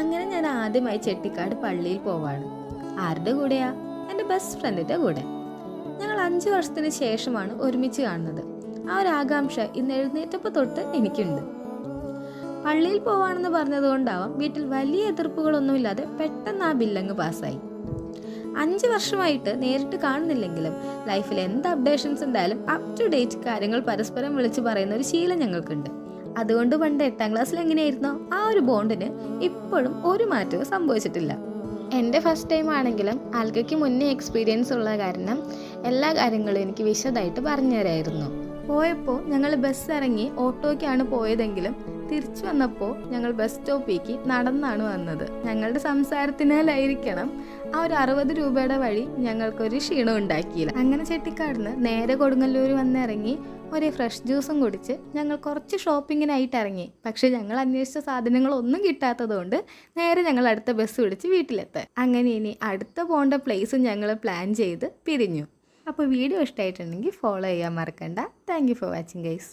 അങ്ങനെ ഞാൻ ആദ്യമായി ചെട്ടിക്കാട് പള്ളിയിൽ പോവാണ്. ആരുടെ കൂടെയാ? എൻ്റെ ബെസ്റ്റ് ഫ്രണ്ടിൻ്റെ കൂടെ. ഞങ്ങൾ 5 വർഷത്തിന് ശേഷമാണ് ഒരുമിച്ച് കാണുന്നത്. ആ ഒരു ആകാംക്ഷ ഇന്ന് എഴുന്നേറ്റപ്പോൾ തൊട്ട് എനിക്കുണ്ട്. പള്ളിയിൽ പോവാണെന്ന് പറഞ്ഞതുകൊണ്ടാവാം വീട്ടിൽ വലിയ എതിർപ്പുകളൊന്നുമില്ലാതെ പെട്ടെന്ന് ആ ബില്ലങ്ങ് പാസ്സായി. 5 വർഷമായിട്ട് നേരിട്ട് കാണുന്നില്ലെങ്കിലും ലൈഫിൽ എന്ത് അപ്ഡേഷൻസ് ഉണ്ടായാലും അപ് ടു ഡേറ്റ് കാര്യങ്ങൾ പരസ്പരം വിളിച്ച് പറയുന്ന ഒരു ശീലം ഞങ്ങൾക്കുണ്ട്. അതുകൊണ്ട് പണ്ട് 8ാം ക്ലാസ്സിൽ എങ്ങനെയായിരുന്നോ ആ ഒരു ബോണ്ടിന് ഇപ്പോഴും ഒരു മാറ്റവും സംഭവിച്ചിട്ടില്ല. എൻ്റെ ഫസ്റ്റ് ടൈം ആണെങ്കിലും ആൽക്കയ്ക്ക് മുന്നേ എക്സ്പീരിയൻസ് ഉള്ള കാരണം എല്ലാ കാര്യങ്ങളും എനിക്ക് വിശദമായിട്ട് പറഞ്ഞു തരായിരുന്നു. പോയപ്പോൾ ഞങ്ങൾ ബസ് ഇറങ്ങി ഓട്ടോയ്ക്കാണ് പോയതെങ്കിലും തിരിച്ചു വന്നപ്പോൾ ഞങ്ങൾ ബസ് സ്റ്റോപ്പിലേക്ക് നടന്നാണ് വന്നത്. ഞങ്ങളുടെ സംസാരത്തിനാലായിരിക്കണം ആ ഒരു 60 രൂപയുടെ വഴി ഞങ്ങൾക്കൊരു ക്ഷീണം ഉണ്ടാക്കിയില്ല. അങ്ങനെ ചെട്ടിക്കാടിന് നേരെ കൊടുങ്ങല്ലൂർ വന്നിറങ്ങി ഒരു ഫ്രഷ് ജ്യൂസും കുടിച്ച് ഞങ്ങൾ കുറച്ച് ഷോപ്പിങ്ങിനായിട്ട് ഇറങ്ങി. പക്ഷേ ഞങ്ങൾ അന്വേഷിച്ച സാധനങ്ങളൊന്നും കിട്ടാത്തതുകൊണ്ട് നേരെ ഞങ്ങൾ അടുത്ത ബസ് പിടിച്ച് വീട്ടിലെത്താൻ. അങ്ങനെ ഇനി അടുത്ത പോകേണ്ട പ്ലേസും ഞങ്ങൾ പ്ലാൻ ചെയ്ത് പിരിഞ്ഞു. അപ്പോൾ വീഡിയോ ഇഷ്ടമായിട്ടുണ്ടെങ്കിൽ ഫോളോ ചെയ്യാൻ മറക്കണ്ട. Thank you for watching guys.